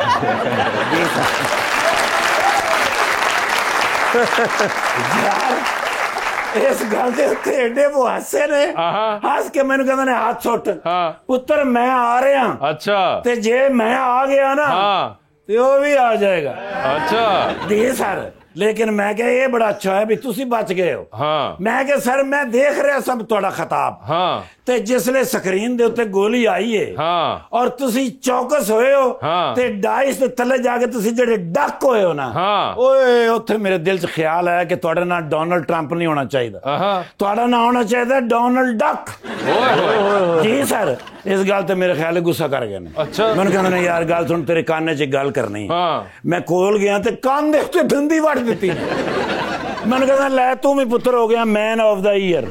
Speaker 3: यार इस गल दे उत्ते एडे वो हंसे ने, हंस के मैंने कहंदे ने हाथ सुट,
Speaker 1: हाँ,
Speaker 3: पुत्र मैं आ रहा,
Speaker 1: अच्छा,
Speaker 3: ते जे मैं आ गया ना,
Speaker 1: हाँ,
Speaker 3: ते वो भी आ जाएगा।
Speaker 1: अच्छा,
Speaker 3: दी सर, लेकिन मैं क्या ये बड़ा अच्छा है भी तुसी बच गए हो।
Speaker 1: हाँ,
Speaker 3: मैं क्या सर मैं देख रहा सब थोड़ा खताब,
Speaker 1: हाँ,
Speaker 3: ते जिसले स्क्रीन दे उत्ते गोली आई है,
Speaker 1: हाँ,
Speaker 3: और तुसी चौकस होए हो,
Speaker 1: हाँ,
Speaker 3: ते डाइस दे थले जाके तुसी जेडे डक होए हो ना,
Speaker 1: हाँ,
Speaker 3: ओए उत्थे मेरे दिल च ख्याल आया कि ਤੁਹਾਡਾ ਨਾਂ डोनाल्ड ट्रंप नहीं होना चाहिए,
Speaker 1: हाँ,
Speaker 3: ਤੁਹਾਡਾ ਨਾਂ होना चाहिए डोनाल्ड डक।
Speaker 1: ओए होए,
Speaker 3: जी सर, इस गल ते मेरे ख्याल गुस्सा कर गए ने।
Speaker 1: अच्छा,
Speaker 3: मैंने कहंदे ने यार गल सुन तेरे कान च गल करनी।
Speaker 1: हाँ,
Speaker 3: मैं कोल गया ते कान दे उत्ते धुंदी वड़ दित्ती। मैंने कहना लै तू भी पुत्र हो गया मैन ऑफ द ईयर।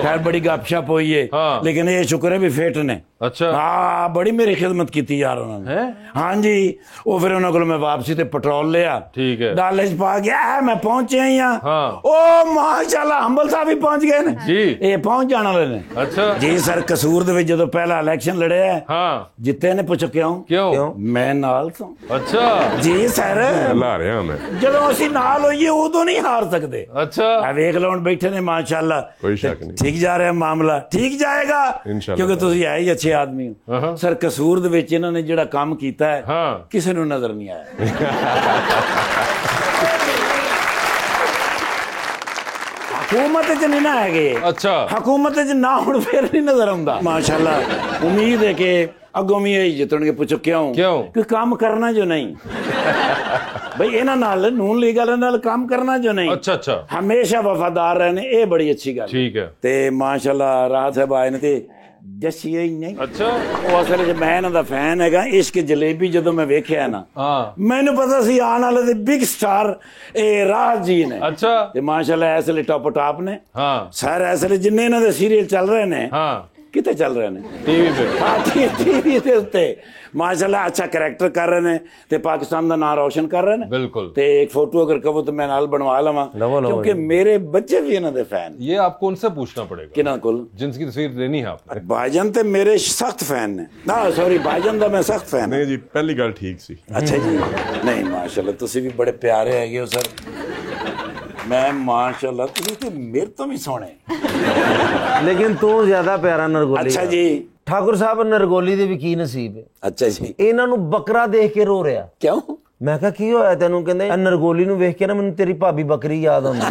Speaker 3: खैर बड़ी गपशप हुई है,
Speaker 1: हाँ,
Speaker 3: लेकिन ये शुक्र है भी फिट ने।
Speaker 1: अच्छा,
Speaker 3: हाँ बड़ी मेरी खिदमत की यार उन्होंने। हाँ जी, वो फिर उन्होंने को मैं वापसी ते पेट्रोल लिया, ठीक है, डाले च पा गया, मैं पहुंचे ही यहाँ।
Speaker 1: हाँ,
Speaker 3: ओ माशाल्लाह हंबल साहब भी पहुंच गए ने
Speaker 1: जी,
Speaker 3: ये पहुंच जाने वाले ने। अच्छा जी सर, कसूर दे विच जदों पहला इलेक्शन लड़े है, हाँ, जिते ने पूछो क्यों क्यों मैं नाल तो। अच्छा जी सर,
Speaker 5: ला रहा मैं
Speaker 3: जदों असीं नाल होइए उदों नहीं हार सकते। अच्छा वेख लो बैठे ने माशाल्लाह,
Speaker 5: कोई शक नहीं,
Speaker 3: ठीक जा रहा है मामला, ठीक जाएगा
Speaker 5: इंशाल्लाह,
Speaker 3: क्योंकि तुसीं है ही अच्छे आदमी हो। सर कसूर दे विच इन्हां ने जिहड़ा काम कीता है, हाँ, किसी नूं नजर नहीं आया। हुकूमत च नहीं ना है, अच्छा हुकूमत च ना हुण फिर नहीं नजर आउंदा। माशाल्लाह उम्मीद है कि अगों भी यही जितणगे। पूछो क्यों क्यों कि काम करना जो नहीं भाई इन्हां नाल नून लीग वाले नाल काम करना जो नहीं। अच्छा अच्छा, हमेशा वफादार रहने, ये बड़ी अच्छी गल। ठीक है, ते माशाल्लाह राहत साहब आए ने ते जस्सी ही नहीं। अच्छा वो असल च मैं इन्हां दा फैन हैगा। इश्क जलेबी जदों मैं वेखिया ना, मैनू पता सी आने वाले दे बिग स्टार राहत जी ने। अच्छा ते माशाल्लाह इसले टॉप टॉप ने। हाँ सर इसले जिन्ने इन्हां दे सीरियल चल रहे ने, हाँ कितने चल रहे ने टीवी पे, हाँ टीवी दे उत्ते माशाल्लाह अच्छा कैरेक्टर कर रहे ने ते पाकिस्तान दा नाम रोशन कर रहे ने। बिल्कुल, ते एक फोटो अगर कहो तो मैं नाल बनवा लवां, क्योंकि मेरे बच्चे भी इन्हां दे फैन। ये आपको उनसे पूछना पड़ेगा किना कोल जिनकी तस्वीर लेनी है आपने। भाईजान ते मेरे सख्त फैन ने ना, सॉरी भाईजान दा मैं सख्त फैन। नहीं जी पहली गल ठीक सी। अच्छा जी नहीं माशाल्लाह तुसी भी बड़े प्यारे हैगे हो सर। मैं माशाल्लाह तुसी ते मेरे तो भी सोहणे,
Speaker 2: लेकिन तू ज्यादा प्यारा नरगोली। अच्छा
Speaker 3: जी
Speaker 2: ठाकुर साहब नरगोली दे भी की नसीब है। अच्छा जी इन्हां नूं बकरा देख के रो रहा। क्यों? मैं कहा की होया तेनू? कहंदे नरगोली नूं वेख के ना मैनूं तेरी भाभी बकरी याद आउंदी है।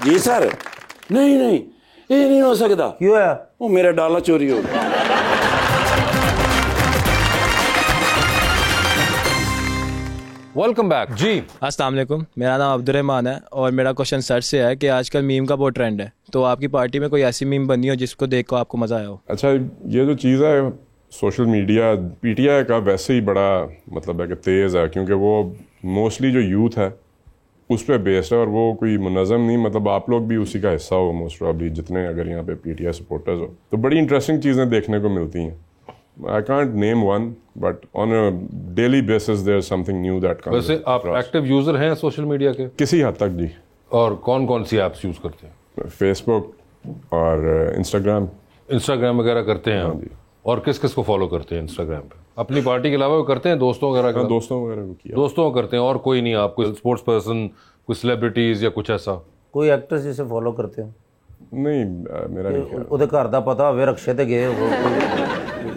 Speaker 3: जी सर नहीं नहीं ये नहीं हो सकता। की होया? वो मेरा डाला चोरी हो गया।
Speaker 1: वेलकम बैक जी।
Speaker 8: अस्सलाम वालेकुम, मेरा नाम अब्दुर्रहमान है और मेरा क्वेश्चन सर से है कि आजकल मीम का बहुत ट्रेंड है, तो आपकी पार्टी में कोई ऐसी मीम बनी हो जिसको देख कर आपको मजा आया हो?
Speaker 5: अच्छा ये जो चीज़ है सोशल मीडिया पीटीआई का वैसे ही बड़ा मतलब है कि तेज़ है, क्योंकि वो मोस्टली जो यूथ है उस पर बेस्ड है और वो कोई मुनज़म नहीं, मतलब आप लोग भी उसी का हिस्सा हो मोस्ट प्रॉब्ली, जितने अगर यहाँ पे पीटीआई सपोर्टर्स हो, तो बड़ी इंटरेस्टिंग चीज़ें देखने को मिलती हैं। I can't name one, but on a daily basis there's something new that comes.
Speaker 1: वैसे आप एक्टिव यूजर हैं सोशल मीडिया के?
Speaker 5: किसी हद तक जी।
Speaker 1: और कौन कौन सी ऐप्स यूज करते हैं?
Speaker 5: फेसबुक और इंस्टाग्राम
Speaker 1: वगैरह करते हैं आप? और किस किस को फॉलो करते हैं इंस्टाग्राम पे? अपनी पार्टी के अलावा करते हैं दोस्तों वगैरह का?
Speaker 5: दोस्तों वगैरह को किया।
Speaker 1: दोस्तों को करते हैं, और कोई नहीं? आप कोई स्पोर्ट्स पर्सन, कोई सेलिब्रिटीज या कुछ ऐसा?
Speaker 2: कोई एक्ट्रेस जिसे फॉलो करते हो?
Speaker 5: नहीं, मेरा नहीं ख्याल।
Speaker 2: ਉਹਦੇ ਘਰ ਦਾ ਪਤਾ ਹੋਵੇ, रक्षे ते गए हो।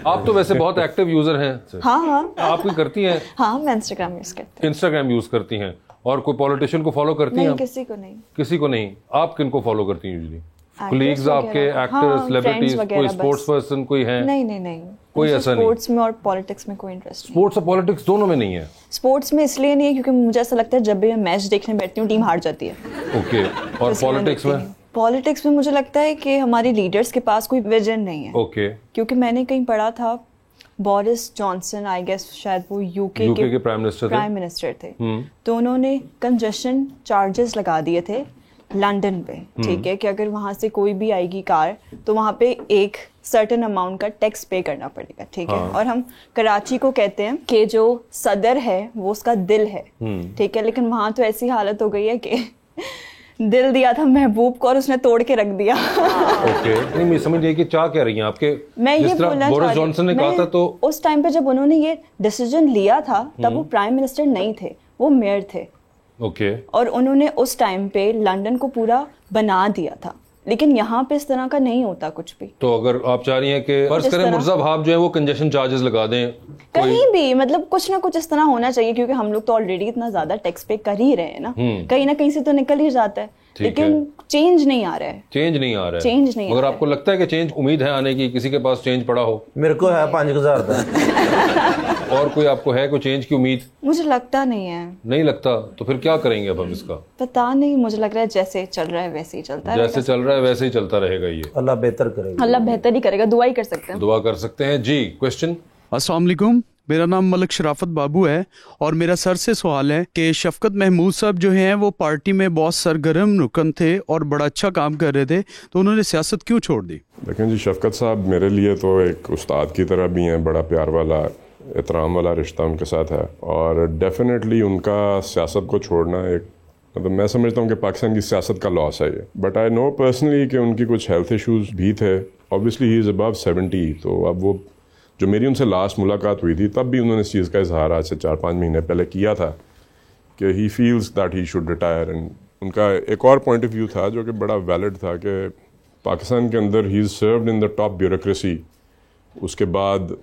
Speaker 1: आप तो वैसे बहुत एक्टिव यूजर हैं।
Speaker 4: हाँ।
Speaker 1: आप भी करती हैं?
Speaker 4: हाँ, मैं इंस्टाग्राम यूज करती हूँ।
Speaker 1: इंस्टाग्राम यूज करती हैं। और कोई पॉलिटिशियन को फॉलो करती हैं?
Speaker 4: नहीं, किसी को नहीं।
Speaker 1: किसी को नहीं। आप किनको फॉलो करती हैं यूजुअली? कोलीग्स आपके, एक्टर्स, सेलिब्रिटीज, कोई स्पोर्ट्स पर्सन कोई है?
Speaker 4: नहीं,
Speaker 1: कोई ऐसा नहीं।
Speaker 4: स्पोर्ट्स में और पॉलिटिक्स में कोई इंटरेस्ट नहीं।
Speaker 1: स्पोर्ट्स और पॉलिटिक्स दोनों में नहीं है?
Speaker 4: स्पोर्ट्स में इसलिए नहीं है क्योंकि मुझे ऐसा लगता है जब भी मैं मैच देखने बैठती हूँ टीम हार जाती है।
Speaker 1: ओके। और पॉलिटिक्स में?
Speaker 4: पॉलिटिक्स में मुझे लगता है कि हमारी लीडर्स के पास कोई विजन नहीं है।
Speaker 1: ओके।
Speaker 4: क्योंकि मैंने कहीं पढ़ा था, बोरिस जॉनसन, आई गेस शायद वो यूके के प्राइम मिनिस्टर थे, तो उन्होंने कंजेशन चार्जेस लगा दिए थे लंदन पे, ठीक है, कि अगर वहां से कोई भी आएगी कार तो वहां पे एक सर्टेन अमाउंट का टैक्स पे करना पड़ेगा, ठीक है। और हम कराची को कहते हैं कि जो सदर है वो उसका दिल है, ठीक है, लेकिन वहां तो ऐसी हालत हो गई है कि दिल दिया था महबूब को और उसने तोड़ के रख दिया।
Speaker 1: ओके। नहीं, मैं समझ नहीं कि क्या कह रही हैं आपके।
Speaker 4: मैं ये बोलना
Speaker 1: बोरिस जॉनसन ने कहा था, तो
Speaker 4: उस टाइम पे जब उन्होंने ये डिसीजन लिया था तब वो प्राइम मिनिस्टर नहीं थे, वो मेयर थे।
Speaker 1: ओके।
Speaker 4: और उन्होंने उस टाइम पे लंदन को पूरा बना दिया था, लेकिन यहाँ पे इस तरह का नहीं होता कुछ भी।
Speaker 1: तो अगर आप चाह रही हैं कि फर्ज करें मुर्जा भाब जो है वो कंजेशन चार्जेस लगा दें
Speaker 4: कहीं भी, मतलब कुछ ना कुछ इस तरह होना चाहिए, क्योंकि हम लोग तो ऑलरेडी इतना ज्यादा टैक्स पे कर ही रहे हैं ना, कहीं ना कहीं से तो निकल ही जाता है, लेकिन चेंज नहीं आ रहा है।
Speaker 1: चेंज नहीं आ रहा है। मगर आपको लगता है कि चेंज, उम्मीद है आने की? किसी के पास चेंज पड़ा हो?
Speaker 2: मेरे को है 5000 का।
Speaker 1: और कोई आपको है कोई चेंज की उम्मीद?
Speaker 4: मुझे लगता नहीं है।
Speaker 1: नहीं लगता? तो फिर क्या करेंगे अब हम इसका?
Speaker 4: पता नहीं, मुझे लग रहा है जैसे चल रहा है वैसे ही चलता है।
Speaker 1: जैसे चल रहा है वैसे ही चलता रहेगा ये।
Speaker 2: अल्लाह बेहतर करेगा।
Speaker 4: अल्लाह बेहतर ही करेगा, दुआ ही कर सकते हैं।
Speaker 1: दुआ कर सकते हैं जी। क्वेश्चन।
Speaker 9: अस्सलाम वालेकुम, मेरा नाम मलिक शराफत बाबू है और मेरा सर से सवाल है कि शफकत महमूद साहब जो हैं वो पार्टी में बहुत सरगर्म रुकन थे और बड़ा अच्छा काम कर रहे थे, तो उन्होंने सियासत क्यों छोड़ दी?
Speaker 5: लेकिन जी, शफकत साहब मेरे लिए तो एक उस्ताद की तरह भी हैं, बड़ा प्यार वाला, एहतराम वाला रिश्ता उनके साथ है, और डेफिनेटली उनका सियासत को छोड़ना एक, मतलब मैं समझता हूँ कि पाकिस्तान की सियासत का लॉस है ये। बट आई नो पर्सनली कि उनकी कुछ हेल्थ इश्यूज भी थे। ऑब्वियसली ही इज़ अबव 70, तो अब वो जो मेरी उनसे लास्ट मुलाकात हुई थी तब भी उन्होंने इस चीज़ का इजहार आज से 4-5 महीने पहले किया था कि he feels that he should retire. And उनका एक और पॉइंट ऑफ व्यू था जो कि बड़ा वैलिड था कि पाकिस्तान के अंदर he is served in the top bureaucracy, उसके बाद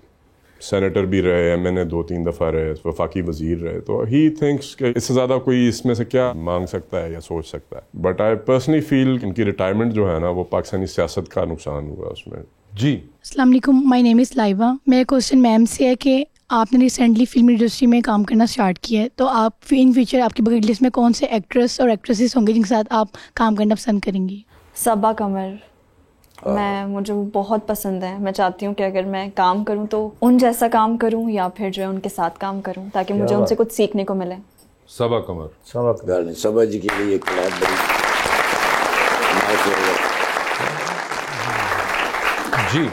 Speaker 5: सेनेटर भी रहे, MNA 2-3 दफ़ा रहे, वफाकी वजीर रहे, तो ही थिंक्स कि इससे ज़्यादा कोई इसमें से क्या मांग सकता है या सोच सकता है। बट आई पर्सनली फील उनकी रिटायरमेंट जो है ना वो पाकिस्तानी सियासत का नुकसान हुआ उसमें जी।
Speaker 10: अस्सलाम वालेकुम, माय नेम इज़ लाइवा। मेरा क्वेश्चन मैम से है कि आपने रिसेंटली फिल्म इंडस्ट्री में काम करना स्टार्ट किया है, तो आप इन फ्यूचर आपकी बकेट लिस्ट में कौन से एक्ट्रेस और एक्ट्रेसेस होंगे जिनके साथ आप काम करना पसंद करेंगी?
Speaker 4: सबा कमर, मुझे वो बहुत पसंद है। मैं चाहती हूँ कि अगर मैं काम करूँ तो उन जैसा काम करूँ या फिर जो है उनके साथ काम करूँ, ताकि मुझे उनसे कुछ सीखने को मिले।
Speaker 1: सबा कमर।
Speaker 3: सबा जी के लिए एक बहुत बड़ी
Speaker 1: जी।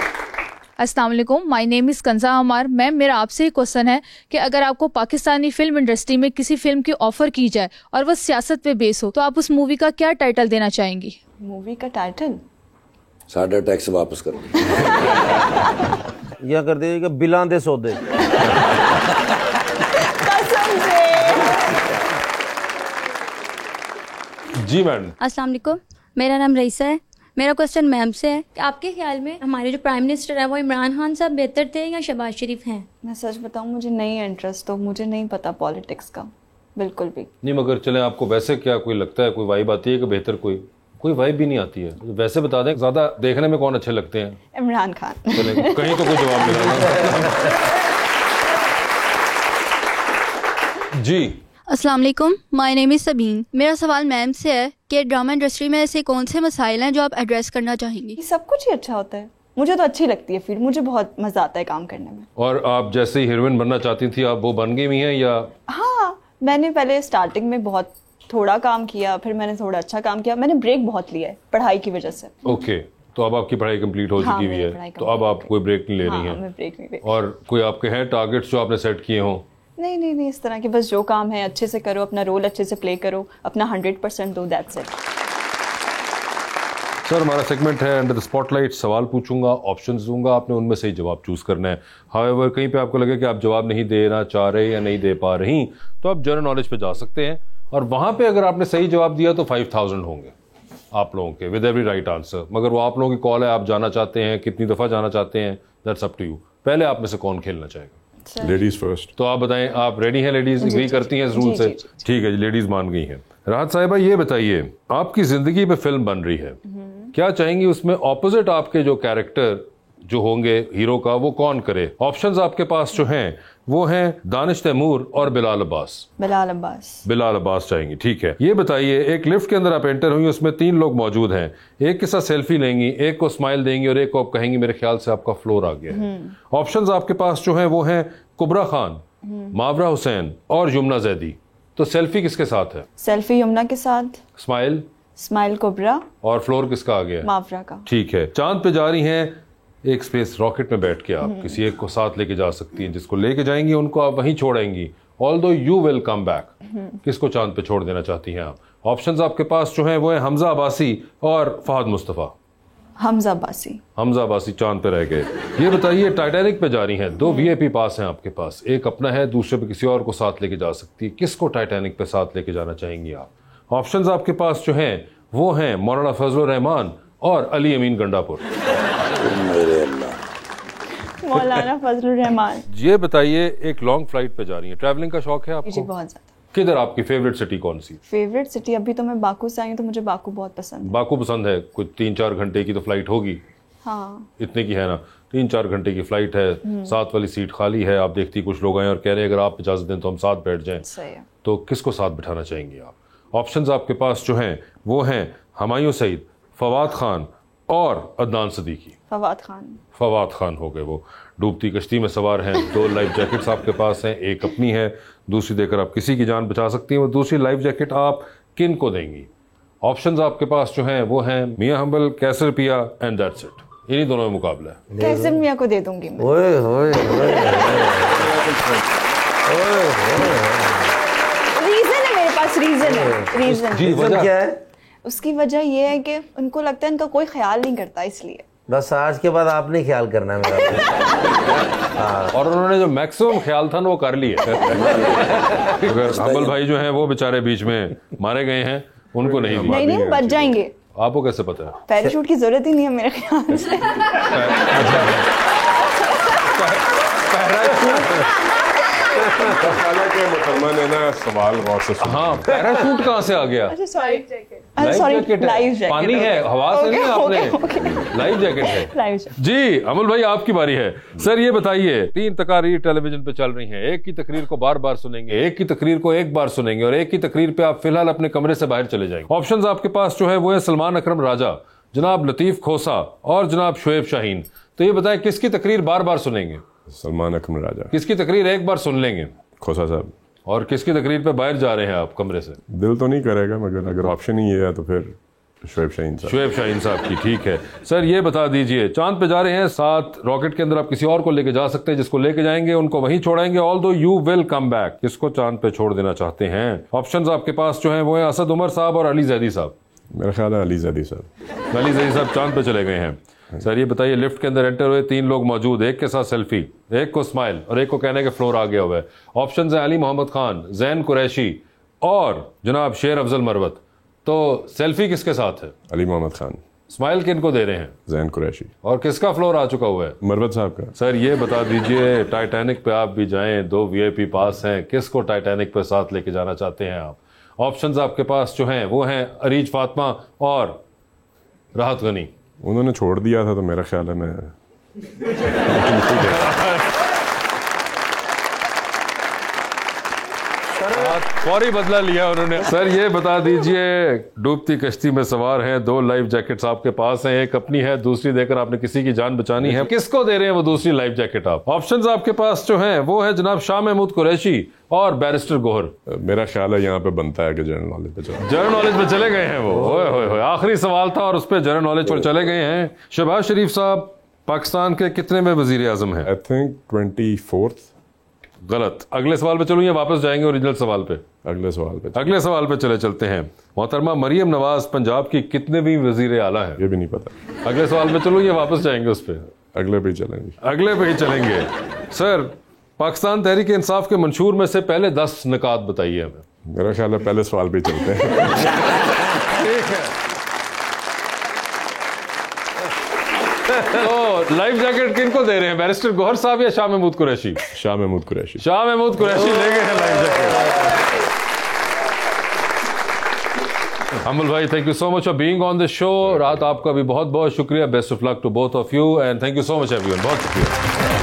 Speaker 11: अस्सलाम वालेकुम, my name is Kanza Ammar. Ma'am, मेरा आपसे एक क्वेश्चन है कि अगर आपको पाकिस्तानी फिल्म इंडस्ट्री में किसी फिल्म की ऑफर की जाए और वो सियासत पे बेस हो, तो आप उस मूवी का क्या टाइटल देना चाहेंगी?
Speaker 4: मूवी का टाइटल?
Speaker 3: साढ़ा टैक्स वापस करो
Speaker 2: या कर देगा बिलां दे सौदे।
Speaker 1: जी मैडम।
Speaker 12: अस्सलाम वालेकुम, मेरा नाम रईसा है। मेरा क्वेश्चन मैम से है कि आपके ख्याल में हमारे जो प्राइम मिनिस्टर है वो इमरान खान साहब बेहतर थे या शहबाज शरीफ हैं?
Speaker 4: मैं सच बताऊं, मुझे नहीं है इंटरेस्ट, तो मुझे नहीं पता पॉलिटिक्स का बिल्कुल भी नहीं।
Speaker 1: मगर चले, आपको वैसे क्या कोई लगता है, कोई वाइब आती है कि बेहतर? कोई वाइब भी नहीं आती है। वैसे बता दें, ज्यादा देखने में कौन अच्छे लगते हैं?
Speaker 4: इमरान खान।
Speaker 1: कहीं तो कोई जवाब मिला जी।
Speaker 12: अस्सलाम वालेकुम, माय नेम इज़ सबीन। मेरा सवाल मैम से है कि ड्रामा इंडस्ट्री में ऐसे कौन से मसाइल हैं जो आप एड्रेस करना चाहेंगी?
Speaker 4: सब कुछ ही अच्छा होता है, मुझे तो अच्छी लगती है फील्ड, मुझे बहुत मजा आता है काम करने में।
Speaker 1: और आप जैसे ही हीरोइन बनना चाहती थी, आप वो बन गई हुई हैं या?
Speaker 4: हाँ, मैंने पहले स्टार्टिंग में बहुत थोड़ा काम किया, फिर मैंने थोड़ा अच्छा काम किया, मैंने ब्रेक बहुत लिया है पढ़ाई की वजह से।
Speaker 1: ओके, तो अब आपकी पढ़ाई कंप्लीट हो चुकी हुई है, तो अब आप कोई ब्रेक नहीं ले रही हैं?
Speaker 4: मैं ब्रेक नहीं ले।
Speaker 1: और कोई आपके हैं टारगेट्स जो आपने सेट किए हों?
Speaker 4: नहीं, इस तरह के बस जो काम है अच्छे से करो, अपना रोल अच्छे से प्ले करो, अपना 100% दो, दैट्स इट।
Speaker 1: सर, हमारा सेगमेंट है अंडर द स्पॉटलाइट। सवाल पूछूंगा, ऑप्शंस दूंगा, आपने उनमें से ही जवाब चूज करना है। हाउएवर कहीं पे आपको लगे कि आप जवाब नहीं देना चाह रहे या नहीं दे पा रही, तो आप जनरल नॉलेज पे जा सकते हैं, और वहां पे अगर आपने सही जवाब दिया तो 5000 होंगे आप लोगों के विद एवरी राइट आंसर। मगर वो आप लोगों की कॉल है, आप जाना चाहते हैं, कितनी दफ़ा जाना चाहते हैं, दैट्स अप टू यू। पहले आप में से कौन खेलना चाहेगा?
Speaker 5: Ladies first.
Speaker 1: तो आप बताएं, आप रेडी हैं? लेडीज एग्री करती हैं इस रूल से? ठीक है जी, लेडीज मान गई हैं। राहत साहिबा, ये बताइए, आपकी जिंदगी में फिल्म बन रही है, क्या चाहेंगी उसमें ऑपोजिट आपके जो कैरेक्टर जो होंगे हीरो का, वो कौन करे? ऑप्शंस आपके पास जो हैं वो हैं दानिश तैमूर और बिलाल अब्बास। बिलाल अब्बास चाहेंगी, ठीक है। ये बताइए, एक लिफ्ट के अंदर आप एंटर हुई, उसमें 3 लोग मौजूद हैं, एक के साथ सेल्फी लेंगी, एक को स्माइल देंगी और एक को आप कहेंगी मेरे ख्याल से आपका फ्लोर आ गया है। ऑप्शंस आपके पास जो हैं वो हैं कुबरा खान, मावरा हुसैन और यमुना जैदी। तो सेल्फी किसके साथ है?
Speaker 4: सेल्फी यमुना के साथ, स्माइल कुबरा, और
Speaker 1: फ्लोर किसका आ गया?
Speaker 4: मावरा का।
Speaker 1: ठीक है। चांद पे जा रही हैं, एक स्पेस रॉकेट में बैठ के आप किसी एक को साथ लेके जा सकती हैं, जिसको लेके जाएंगी उनको आप वहीं छोड़ेंगी, although you will come back. किसको चांद पे छोड़ देना चाहती हैं आप? ऑप्शंस आपके पास जो हैं वो है हमजा अब्बासी और फहद मुस्तफ़ा।
Speaker 4: हमजा अब्बासी
Speaker 1: चांद पे रह गए। ये बताइए, टाइटैनिक पे जा रही हैं, 2 VIP पास हैं आपके पास, एक अपना है, दूसरे पे किसी और को साथ लेके जा सकती है, किसको टाइटैनिक पे साथ लेके जाना चाहेंगी आप? ऑप्शंस आपके पास जो हैं वो हैं मौलाना फजलुर रहमान और अली अमीन गंडापुर।
Speaker 4: मौलाना फजलुर रहमान।
Speaker 1: ये बताइए, एक लॉन्ग फ्लाइट पे जा रही है, ट्रैवलिंग का शौक है आपको?
Speaker 4: जी, बहुत ज्यादा।
Speaker 1: किधर आपकी फेवरेट सिटी कौन सी?
Speaker 4: फेवरेट सिटी अभी तो मैं बाकू से आई हूँ, तो मुझे बाकू बहुत पसंद है।
Speaker 1: बाकू पसंद है? कुछ 3-4 घंटे की तो फ्लाइट होगी?
Speaker 4: हाँ,
Speaker 1: इतने की है ना, 3-4 घंटे की फ्लाइट है, साथ वाली सीट खाली है, आप देखती कुछ लोग आए और कह रहे हैं अगर आप इजाजत दें तो हम साथ बैठ जाएं।
Speaker 4: सही है।
Speaker 1: तो किसको साथ बिठाना चाहेंगे आप? ऑप्शंस आपके पास जो हैं वो हैं हुमायूं सईद, फवाद खान और अदनान सदीकी। फवाद खान हो गए। वो डूबती कश्ती में सवार हैं, 2 लाइफ जैकेट्स आपके पास हैं, एक अपनी है, दूसरी देकर आप किसी की जान बचा सकती हैं। वो दूसरी लाइफ जैकेट आप किन को देंगी? ऑप्शंस आपके पास जो हैं वो हैं मियां हम्बल, कैसर पिया एंड दैट्स इट। इन्हीं दोनों में मुकाबला है।
Speaker 4: कैसर मियां को दे दूंगी मैं। रीजन है मेरे पास, रीजन
Speaker 2: क्या है?
Speaker 4: उसकी वजह ये है कि उनको लगता है इनका कोई ख्याल नहीं करता, इसलिए।
Speaker 2: बस आज के बाद आपने ख्याल करना है मेरा।
Speaker 1: और उन्होंने जो मैक्सिमम ख्याल था ना वो कर लिया। हम्बल भाई जो हैं वो बेचारे बीच में मारे गए हैं, उनको नहीं
Speaker 4: बच जाएंगे।
Speaker 1: आपको कैसे पता है?
Speaker 4: पैराशूट की जरूरत ही नहीं है मेरे ख्याल से।
Speaker 5: मुसलमान है ना, सवाल गौर से सुनो।
Speaker 1: हाँ, पैराशूट कहाँ से आ गया?
Speaker 4: सॉरी,
Speaker 1: लाइफ जैकेट पानी है, हवा से नहीं आपने, लाइफ जैकेट है। जी अमल भाई, आपकी बारी है। सर ये बताइए, 3 तकारीर टेलीविजन पे चल रही हैं, एक की तकरीर को बार बार सुनेंगे, एक की तकरीर को एक बार सुनेंगे और एक की तकरीर पे आप फिलहाल अपने कमरे से बाहर चले जाएंगे। ऑप्शंस आपके पास जो है वो है सलमान अकरम राजा, जनाब लतीफ खोसा और जनाब शुएब शाहीन। तो ये बताएं, किसकी तकरीर बार बार सुनेंगे?
Speaker 5: सलमान अकरम राजा।
Speaker 1: किसकी तकरीर एक बार सुन लेंगे?
Speaker 5: खोसा साहब।
Speaker 1: और किसकी तकरीर पे बाहर जा रहे हैं आप कमरे से?
Speaker 5: दिल तो नहीं करेगा, मगर अगर ऑप्शन ही ये है तो फिर शुएब शाहीन साहब की। ठीक है सर, ये बता दीजिए, चांद पे जा रहे हैं, 7 रॉकेट के अंदर आप किसी और को लेके जा सकते हैं, जिसको लेके जाएंगे उनको वहीं छोड़ेंगे, although you will come back. किसको चांद पे छोड़ देना चाहते हैं? ऑप्शंस आपके पास जो है वो है असद उमर साहब और अली जैदी साहब। मेरा ख्याल है अली जैदी साहब
Speaker 1: चांद पे चले गए हैं। सर ये बताइए, लिफ्ट के अंदर एंटर हुए, 3 लोग मौजूद, एक के साथ सेल्फी, एक को स्माइल और एक को कहने के फ्लोर आ गया हुआ है। ऑप्शंस है अली मोहम्मद खान, जैन कुरैशी और जनाब शेर अफजल मरवत। तो सेल्फी किसके साथ है?
Speaker 5: अली मोहम्मद खान।
Speaker 1: स्माइल किन को दे रहे हैं?
Speaker 5: जैन कुरैशी।
Speaker 1: और किसका फ्लोर आ चुका हुआ है?
Speaker 5: मरवत साहब का।
Speaker 1: सर ये बता दीजिए, टाइटैनिक पे आप भी जाएं, 2 VIP पास हैं, किसको टाइटैनिक पे साथ लेके जाना चाहते हैं आप? ऑप्शंस आपके पास जो हैं वो हैं अरीज फातिमा और राहत गनी।
Speaker 5: उन्होंने छोड़ दिया था तो मेरा ख्याल है मैं
Speaker 1: फौरी बदला लिया उन्होंने। सर ये बता दीजिए, डूबती कश्ती में सवार हैं, 2 लाइफ जैकेट्स आपके पास हैं, एक अपनी है, दूसरी देकर आपने किसी की जान बचानी है, किसको दे रहे हैं वो दूसरी लाइफ जैकेट आप? ऑप्शंस आपके पास जो हैं वो है जनाब शाह महमूद कुरैशी और बैरिस्टर गोहर।
Speaker 5: मेरा ख्याल है यहाँ पे बनता है कि जनरल नॉलेज पे चला।
Speaker 1: जनरल नॉलेज पे चले गए हैं वो। ओए आखिरी सवाल था और उस पर जनरल नॉलेज पर चले गए हैं। शहबाज शरीफ साहब पाकिस्तान के कितने में वजीर आजम है?
Speaker 5: I think 24th।
Speaker 1: गलत। अगले सवाल पे चलूँ या वापस जाएंगे ओरिजिनल सवाल पे?
Speaker 5: अगले सवाल पे
Speaker 1: चलते हैं। मोहतरमा मरियम नवाज पंजाब की कितनेवीं वजीर आला है?
Speaker 5: ये भी नहीं पता।
Speaker 1: अगले सवाल पे चलूँ या वापस जाएंगे उस पर?
Speaker 5: अगले पे ही चलेंगे। सर
Speaker 1: पाकिस्तान तहरीक इंसाफ के मंशूर में से पहले 10 निकात बताइए हमें।
Speaker 5: मेरा ख्याल है पहले सवाल पे ही चलते हैं।
Speaker 1: ठीक है। तो लाइफ जैकेट किनको दे रहे हैं, बैरिस्टर गोहर साहब या शाह महमूद कुरैशी?
Speaker 5: शाह महमूद कुरैशी
Speaker 1: ले गए हैं लाइफ जैकेट। अमल भाई, thank you so much for being on the show. रात आपका भी बहुत बहुत शुक्रिया। Best of luck to both of you and thank you so much everyone. बहुत शुक्रिया।